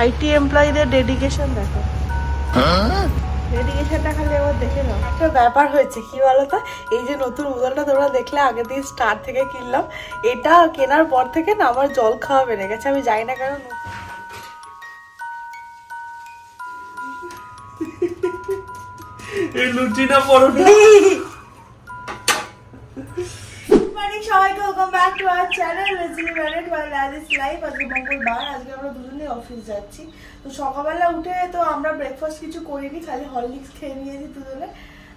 IT এমপ্লয়ীদের dedication দেখো, ডেডিকেশনটা খালি একবার দেখে নাও। একটা ব্যাপার হয়েছে কি বলতো, এই যে নতুন বোতলটা তোমরা দেখলে আগের দিন স্টার থেকে কিনলাম, এটা কেনার পর থেকে না আমার জল খাওয়া বেড়ে গেছে। আমি জানি না কেন। এই লুচি না পরোটা। সবাইকে welcome back to our channel lazily married by life life. আজকে মঙ্গলবার, আজকে আমরা দুজনে অফিস যাচ্ছি। তো সকালবেলা উঠে তো আমরা ব্রেকফাস্ট কিছু করিনি, খালি হরলিক্স খেয়ে নিয়েছি দুজনে।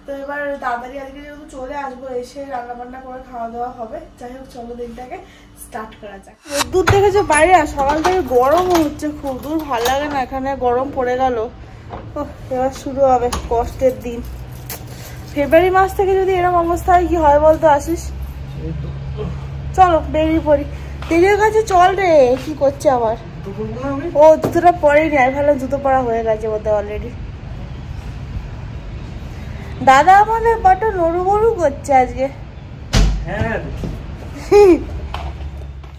তো এবার তাড়াতাড়ি আজকে যেহেতু চলে আসবো, এসে রান্না বান্না করে খাওয়া দাওয়া হবে। যাই হোক চলো দিনটাকে স্টার্ট করা যাক। দূর থেকে যে বাইরে সকাল থেকে গরম হচ্ছে খুব, দূর ভালো লাগে না, এখানে গরম পড়ে গেল। এবার শুরু হবে কষ্টের দিন। ফেব্রুয়ারি মাস থেকে যদি এরকম অবস্থা হয় কি হয় বলতো আশিস? চলো বেরিয়ে পড়ি। দিদির কাছে চল রে, কি করছে আবার? ও জুতোটা পরেনি, আমি ভালো জুতো পরা হয়ে গেছে ওদের অলরেডি। দাদা আমাদের বড় নড়ু বড়ু করছে আজকে।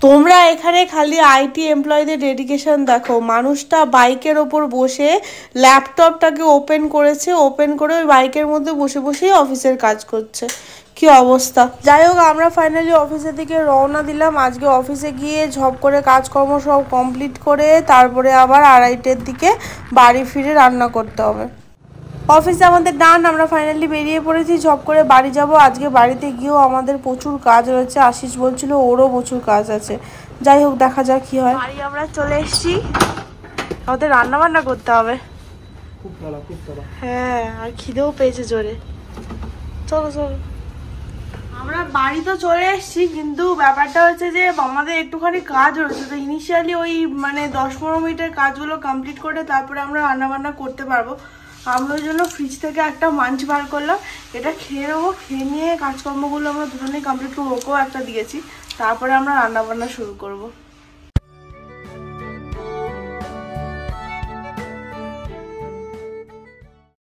তোমরা এখানে খালি আইটি এমপ্লয়ীদের ডেডিকেশন দেখো। মানুষটা বাইকের ওপর বসে ল্যাপটপটাকে ওপেন করেছে, ওপেন করে ওই বাইকের মধ্যে বসে বসেই অফিসের কাজ করছে। কি অবস্থা! যাই হোক আমরা ফাইনালি অফিসের দিকে রওনা দিলাম। আজকে অফিসে গিয়ে ঝপ করে কাজকর্ম সব কমপ্লিট করে তারপরে আবার 2:30টার দিকে বাড়ি ফিরে রান্না করতে হবে। অফিসে আমাদের ডান, আমরা ফাইনালি বেরিয়ে পড়েছি, ঝপ করে বাড়ি যাব। আজকে বাড়িতে গিয়েও আমাদের প্রচুর কাজ রয়েছে। আশিস বলছিল ওরও প্রচুর কাজ আছে। যাই হোক দেখা যাক কি হয়। বাড়ি আমরা চলে এসেছি, আমাদের রান্না বান্না করতে হবে। হ্যাঁ, আর খিদেও পেয়েছে জোরে। চলো চলো, আমরা বাড়ি তো চলে এসেছি, কিন্তু ব্যাপারটা হচ্ছে যে আমাদের একটুখানি কাজ রয়েছে। তো ইনিশিয়ালি ওই 10-15 মিনিটের কাজগুলো কমপ্লিট করে তারপরে আমরা রান্নাবান্না করতে পারবো। আমরা ওই জন্য ফ্রিজ থেকে একটা মাঞ্চ বার করলাম, এটা খেয়ে নেবো। খেয়ে নিয়ে কাজকর্মগুলো আমরা দুজনেই কমপ্লিট করবো, ওকেও একটা দিয়েছি। তারপরে আমরা রান্নাবান্না শুরু করবো।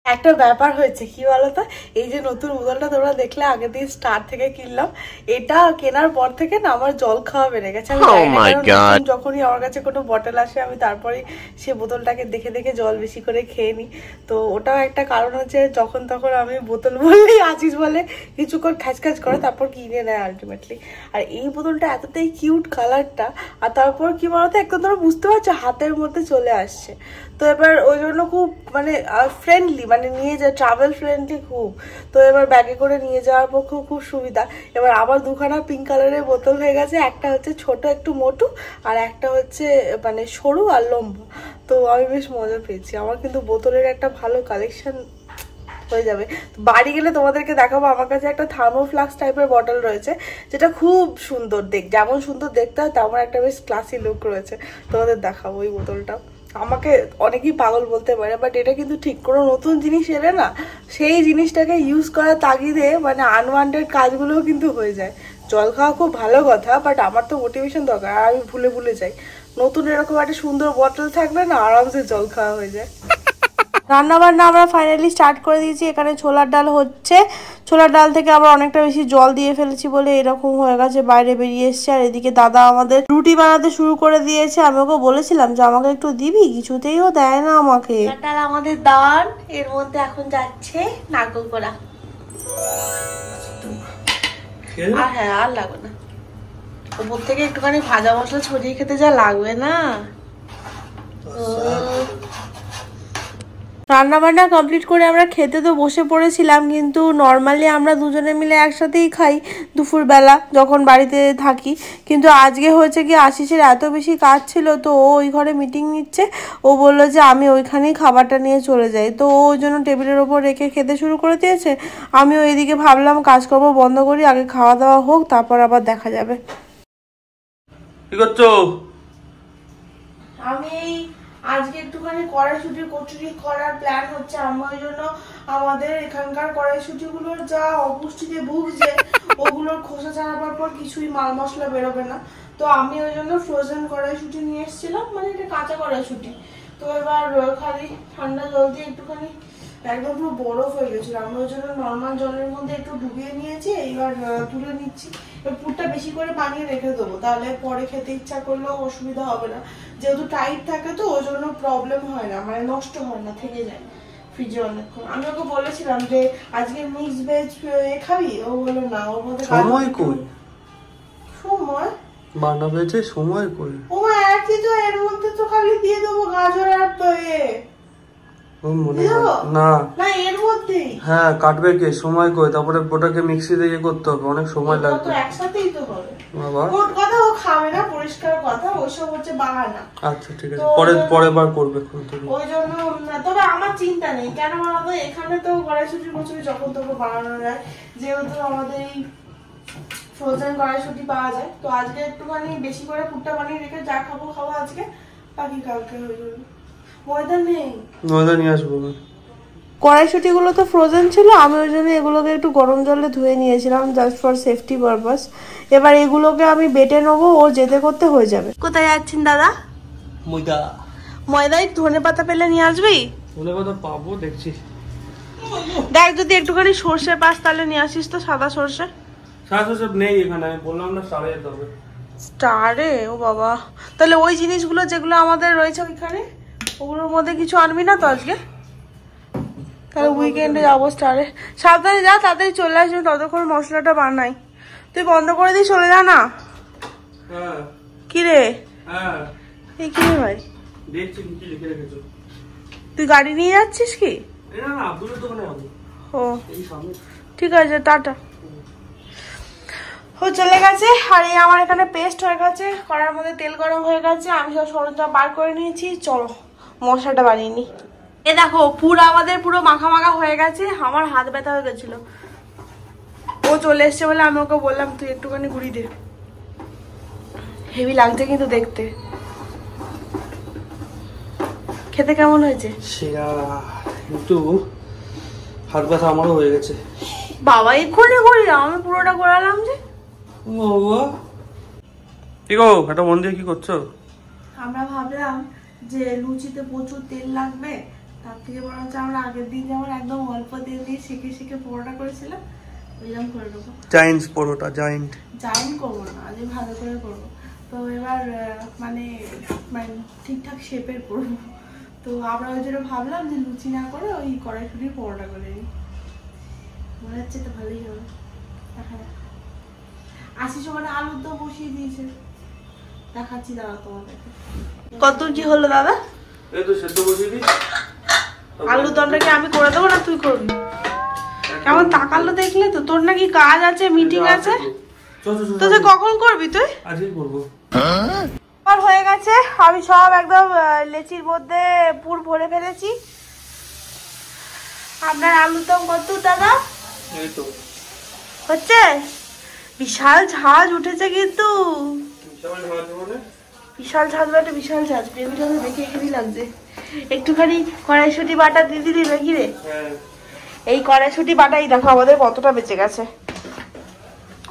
একটা ব্যাপার হয়েছে কি বলতো, এই যে নতুন বোতলটা তোমরা দেখলে আগের দিন স্টার থেকে কিনলাম, এটা কেনার পর থেকে না আমার জল খাওয়া বেড়ে গেছে। আমি যখনই আমার কাছে কোনো বটল আসে আমি তারপরে সে বোতলটাকে দেখে দেখে জল বেশি করে খেয়ে নিই। তো ওটাও একটা কারণ হচ্ছে, যখন তখন আমি বোতল বললেই আছিস বলে কিছুক্ষণ খ্যাচ করে তারপর কিনে নেয় আলটিমেটলি। আর এই বোতলটা এতটাই কিউট কালারটা, আর তারপর কি বলতো একদম তোমরা বুঝতে পারছো হাতের মধ্যে চলে আসছে। তো এবার ওই জন্য খুব ফ্রেন্ডলি, নিয়ে যায় ট্রাভেল ফ্রেন্ডলি খুব। তো এবার ব্যাগে করে নিয়ে যাওয়ার পক্ষেও খুব সুবিধা। এবার আবার দুখানা পিঙ্ক কালারের বোতল হয়ে গেছে, একটা হচ্ছে ছোট একটু মোটু, আর একটা হচ্ছে সরু আর লম্বা। তো আমি বেশ মজা পেয়েছি। আমার কিন্তু বোতলের একটা ভালো কালেকশন হয়ে যাবে। বাড়ি গেলে তোমাদেরকে দেখাবো। আমার কাছে একটা থার্মোফ্লাক্স টাইপের বটল রয়েছে, যেটা খুব সুন্দর যেমন সুন্দর দেখতে হয় তেমন একটা বেশ ক্লাসি লুক রয়েছে। তোমাদের দেখাবো ওই বোতলটা। আমাকে অনেকেই পাগল বলতে পারে, বাট এটা কিন্তু ঠিক। কোনো নতুন জিনিস এলে না সেই জিনিসটাকে ইউজ করার তাগিদে আনওয়ান্টেড কাজগুলোও কিন্তু হয়ে যায়। জল খাওয়া খুব ভালো কথা, বাট আমার তো মোটিভেশন দরকার, আর আমি ভুলে যাই। নতুন এরকম একটা সুন্দর বটল থাকলে না আরামসে জল খাওয়া হয়ে যায়। রান্না বান্না আমরা ফাইনালি স্টার্ট করে দিয়েছি। এখানে ছোলার ডাল হচ্ছে, ছোলার ডাল থেকে আবার অনেকটা বেশি জল দিয়ে ফেলেছি বলে এরকম হয়ে গেছে, বাইরে বেরিয়ে এসছে। আর এদিকে দাদা আমাদের রুটি বানাতে শুরু করে দিয়েছে। আমি ওকে বলেছিলাম যে আমাকে একটু দিবি, কিছুতেই ও দেয় না আমাকে। ডাল আমাদের দান, এর মধ্যে এখন যাচ্ছে নারকেল কোড়া। আর হ্যাঁ, আর লাগবে না, উপর থেকে একটুখানি ভাজা মশলা ছড়িয়ে খেতে যা লাগবে না। রান্না বান্না কমপ্লিট করে আমরা খেতে তো বসে পড়েছিলাম, কিন্তু নর্মালি আমরা দুজনে মিলে একসাথেই খাই দুপুরবেলা যখন বাড়িতে থাকি। কিন্তু আজকে হয়েছে কি, আশিসের এত বেশি কাজ ছিল, তো ও ওই ঘরে মিটিং নিচ্ছে। ও বললো যে আমি ওইখানেই খাবারটা নিয়ে চলে যাই। তো ও ওই জন্য টেবিলের ওপর রেখে খেতে শুরু করে দিয়েছে। আমিও এদিকে ভাবলাম কাজকর্ম বন্ধ করি, আগে খাওয়া দাওয়া হোক, তারপর আবার দেখা যাবে। কি করছো? আমি আজকে একটুখানি কড়াইশুটির কচুরি করার প্ল্যান হচ্ছে। আমি ওই জন্য আমাদের এখানকার কড়াইশুটিগুলোর যা অপুষ্টিতে ভুগছে, ওগুলোর খোসা ছাড়াবার পর কিছুই মাল মশলা বেরোবে না। তো আমি ওই জন্য ফ্রোজেন কড়াইশুটি নিয়ে এসেছিলাম, এটা কাঁচা কড়াইশুটি। তো এবার খালি ঠান্ডা জল দিয়ে একটুখানি একদম পুরো বরফ হয়ে গেছিল। আমি ওই জন্য নর্মাল জলের মধ্যে একটু ডুবিয়ে নিয়েছি, এইবার তুলে নিচ্ছি। এবার পুরটা বেশি করে বানিয়ে রেখে দেবো, তাহলে পরে খেতে ইচ্ছা করলেও অসুবিধা হবে না। যেহেতু টাইট থাকে তো ওই জন্য প্রবলেম হয় না, মানে নষ্ট হয় না, থেকে যায় ফ্রিজে অনেকক্ষণ। আমি ওকে বলেছিলাম যে আজকে মিক্স ভেজ খাবি, ও বললো না, ওর মধ্যে সময় কই, সময় বানাবে যে সময় কই। ও একই তো, এর মধ্যে তো খালি দিয়ে দেবো গাজর আর মনে হয় না, না এর মধ্যেই। হ্যাঁ কাটবে কে, সময় কই, তারপরে ওটাকে মিক্সিতে ইয়ে করতে হবে, অনেক সময় লাগবে। তো একসাথেই তো হবে। বাবা মোট কথা ও খাবে না, পরিষ্কার কথা, ওইসব হচ্ছে বাহানা। আচ্ছা ঠিক আছে, পরে বার করবে। ওই জন্য তবে আমার চিন্তা নেই, কেন বানাবো, এখানে তো কড়াইশুঁটি কচুরি যখন তখন বানানো যায়, যেহেতু আমাদের এই ফ্রোজেন কড়াইশুঁটি পাওয়া যায়। তো আজকে একটুখানি বেশি করে পুরটা বানিয়ে রেখে যা খাবো আজকে, বাকি কালকে হয়ে যাবে। ময়দা নেই, ময়দা নিয়ে আসবো। কড়াইশুঁটি গুলো তো ফ্রোজেন ছিল, আমি ওই জন্য এগুলোকে একটু গরম জলে ধুয়ে নিয়েছিলাম জাস্ট ফর সেফটি পারপাস। এবার এগুলোকে আমি বেটে নেবো, ও যেতে করতে হয়ে যাবে। কোথায় যাচ্ছেন দাদা? ময়দা, ময়দায় ধনে পাতা পেলে নিয়ে আসবি। ধনে পাতা পাবো দেখছি, দেখ যদি একটুখানি সর্ষে পাস তাহলে নিয়ে আসিস তো, সাদা সর্ষে। সাদা সব নেই এখানে, আমি বললাম না স্টারে যেতে হবে। স্টারে? ও বাবা, তাহলে ওই জিনিসগুলো যেগুলো আমাদের রয়েছে ওইখানে, ওগুলোর মধ্যে কিছু আনবি না তো আজকে? তাহলে উইকেন্ডে যাবো স্টারে। সাবধানে যা, তাড়াতাড়ি চলে আসবি, ততক্ষণ মশলাটা বানাই। তুই বন্ধ করে দিয়ে চলে যা না। হ্যাঁ কি রে? হ্যাঁ এই কি রে ভাই, দেখছি কি লিখে রেখেছো। তুই গাড়ি নিয়ে যাচ্ছিস কি? না না, আব্দুলের দোকানে যাবো। ও এই সামনে। ঠিক আছে, টাটা। ও চলে গেছে, আর এই আমার এখানে পেস্ট হয়ে গেছে, কড়ার মধ্যে তেল গরম হয়ে গেছে, আমি সব সরঞ্জাম বার করে নিয়েছি। চলো মশলাটা বানিয়ে নি। এ দেখো পুরো আমাদের পুরো মাখা মাখা হয়ে গেছে, আমার হাত ব্যথা হয়ে গেছিল। ও চলে এসছে বলে আমি ওকে বললাম তুই একটুখানি ঘুরি দে। হেভি লাগছে কিন্তু দেখতে। খেতে কেমন হয়েছে? সেরা, কিন্তু হাত ব্যথা আমারও হয়ে গেছে। বাবা এক্ষুনি করি, আমি পুরোটা করালাম যে। বাবা কি গো, একটা মন দিয়ে কি করছো? আমরা ভাবলাম যে লুচিতে প্রচুর তেল লাগবে, তার থেকে বরং আমরা আগের দিন যেমন একদম অল্প তেল দিয়ে শিখে পরোটা করেছিলাম, ওইরকম করে দেবো। জায়েন্ট পরোটা, জায়েন্ট করবো না, আজ ভালো করে করবো। তো এবার মানে ঠিকঠাক শেপের করবো। তো আমরা ওই জন্য ভাবলাম যে লুচি না করে ওই কড়াইশুঁটির পরোটা করে নিই। মনে হচ্ছে তো ভালোই হবে। আশি সময় আলুর দম বসিয়ে দিয়েছে, দেখাচ্ছি দাদা তোমাদেরকে। কত কি হলো দাদা? এই তো সেদ্ধ বসিয়ে দিই। আলুর দমটা কি আমি করে দেবো না তুই করবি? কেমন তাকালো দেখলে তো, তোর নাকি কাজ আছে, মিটিং আছে, তো তুই কখন করবি? তুই আজই করবো। আর হয়ে গেছে, আমি সব একদম লেচির মধ্যে পুর ভরে ফেলেছি। আপনার আলুর দম কত দাদা? এই তো হচ্ছে, বিশাল ঝাঁজ উঠেছে কিন্তু, বিশাল ঝাঁজ মানে বিশাল ঝাঁজ। বেবিটা তো দেখে এখানেই লাগছে। একটুখানি কড়াইশুঁটি বাটা দিয়ে দিলি নাকি রে? এই কড়াইশুঁটি বাটাই দেখো আমাদের কতটা বেঁচে গেছে,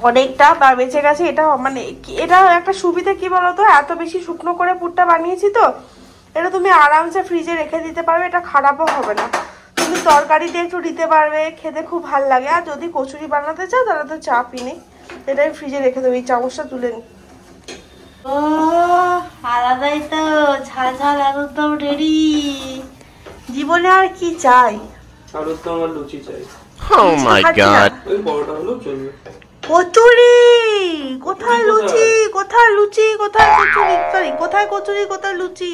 অনেকটা বা বেঁচে গেছে। এটা মানে এটা একটা সুবিধা কি বলতো, এত বেশি শুকনো করে পুরটা বানিয়েছি তো, এটা তুমি আরামসে ফ্রিজে রেখে দিতে পারবে, এটা খারাপও হবে না। তুমি তরকারিতে একটু দিতে পারবে, খেতে খুব ভাল লাগে। আর যদি কচুরি বানাতে চাও তাহলে তো চাপই নেই, এটা ফ্রিজে রেখে দেবো। এই চামচটা তুলে নি। ও আলাদাই তো, ঝাল ঝাল আলুর দম রেডি। জীবনে আর কি চাই? আলুর দম আর লুচি চাই। Oh my god. ওই পরোটা হলো চলবে। কচুরি কোথায়, লুচি কোথায়, লুচি কোথায়, কচুরি সরি কোথায়, কচুরি কোথায়, লুচি?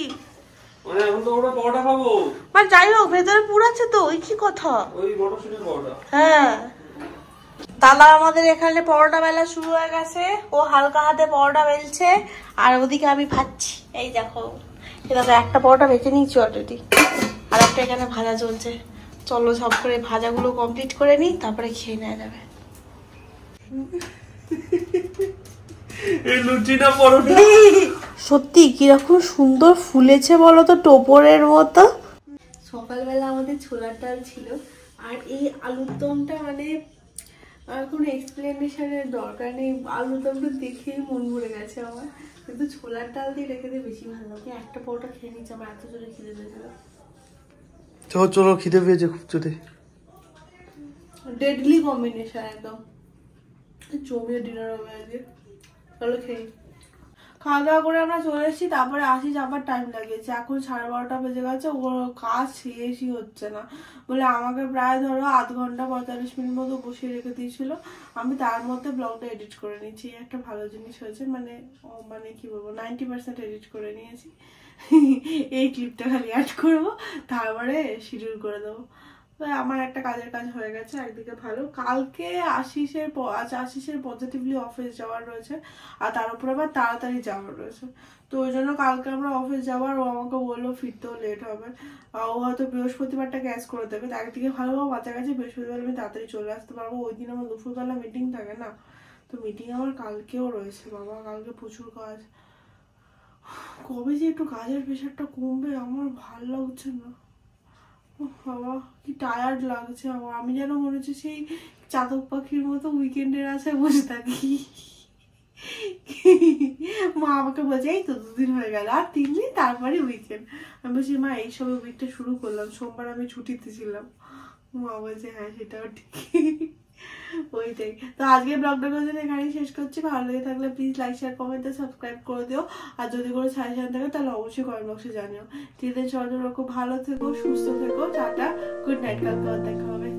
মানে এখন তো ওটা পরোটা খাবো। মানে যাই হোক ভেতরে পুর আছে তো, ওই কি কথা? ওই মটরশুটির পরোটা। হ্যাঁ, দাদা আমাদের এখানে পরোটা বেলা শুরু হয়ে গেছে, ও হালকা হাতে পরোটা বেলছে, আর ওদিকে আমি ভাজছি। এই দেখো, এই দাদা একটা পরোটা বেঁচে নিয়েছি অলরেডি, আর একটা এখানে ভাজা চলছে। চলো সব করে ভাজাগুলো কমপ্লিট করে নিই, তারপরে খেয়ে নেওয়া যাবে। এই লুচি না পরোটা, সত্যি কিরকম সুন্দর ফুলেছে বলতো, টোপরের মতো। সকালবেলা আমাদের ছোলার ডাল ছিল, আর এই আলুর দমটা মানে কোনো এক্সপ্লেনেশনের দরকার নেই, আলুর দমটা দেখেই মন ভরে গেছে আমার। কিন্তু ছোলার ডাল দিয়ে রেখে দিয়ে বেশি ভালো লাগে। একটা পরোটা খেয়ে নিচ্ছে, আমার এত জোরে খিদে পেয়েছিল। চলো চলো, খিদে পেয়েছে খুব জোরে। ডেডলি কম্বিনেশন একদম, জমিয়ে ডিনার হবে আজকে। চলো খেয়ে খাওয়া দাওয়া করে আমরা চলে এসেছি, তারপরে আসিস আবার টাইম লাগিয়েছে, এখন 12:30 বেজে গেছে, ওর কাজ শেষই হচ্ছে না বলে আমাকে প্রায় ধরো 0.5 ঘন্টা 45 মিনিট মতো বসিয়ে রেখে দিয়েছিল। আমি তার মধ্যে ব্লগটা এডিট করে নিয়েছি, একটা ভালো জিনিস হয়েছে, মানে কি বলবো 90% এডিট করে নিয়েছি। এই ক্লিপটা খালি অ্যাড করবো, তারপরে শিডিউল করে দেবো। আমার একটা কাজের কাজ হয়ে গেছে একদিকে ভালো। কালকে আশিসের পজিটিভলি অফিস যাওয়ার রয়েছে, আর তার উপর আবার তাড়াতাড়ি যাওয়ার রয়েছে, তো ওই জন্য কালকে আমরা অফিস যাওয়ার, ও আমাকে বললো ফিরতেও লেট হবে, ও হয়তো বৃহস্পতিবারটা ক্যাশ করে দেবে। তো একদিকে ভালো কাছাকাছি, বৃহস্পতিবার আমি তাড়াতাড়ি চলে আসতে পারবো, ওই দিন আমার দুপুরবেলা মিটিং থাকে না, তো মিটিং আমার কালকেও রয়েছে। বাবা কালকে প্রচুর কাজ, কবে যে একটু কাজের প্রেশারটা কমবে আমার ভালো লাগছে না। বাবা কি টায়ার্ড লাগছে আমার, আমি যেন মনে হচ্ছে সেই চাতক পাখির মতো উইকেন্ডের আশায় বসে থাকি। মা আমাকে বলছে এই তো 2 দিন হয়ে গেল, আর 3 দিন তারপরে উইকেন্ড। আমি বলছি মা এই সবে উইকটা শুরু করলাম, সোমবার আমি ছুটিতে ছিলাম। মা বলছে হ্যাঁ সেটাও ঠিক। ওইটাই তো, আজকে ব্লগটা এখানেই শেষ করছি। ভালো লেগে থাকলে please like share comment subscribe করে দিও, আর যদি কোনো সাজেশন থাকে তাহলে অবশ্যই কমেন্ট বক্সে জানিও। ঠিক আছে, সবাই খুব ভালো থেকো, সুস্থ থেকো, টাটা, গুড নাইট, কালকে দেখা হবে।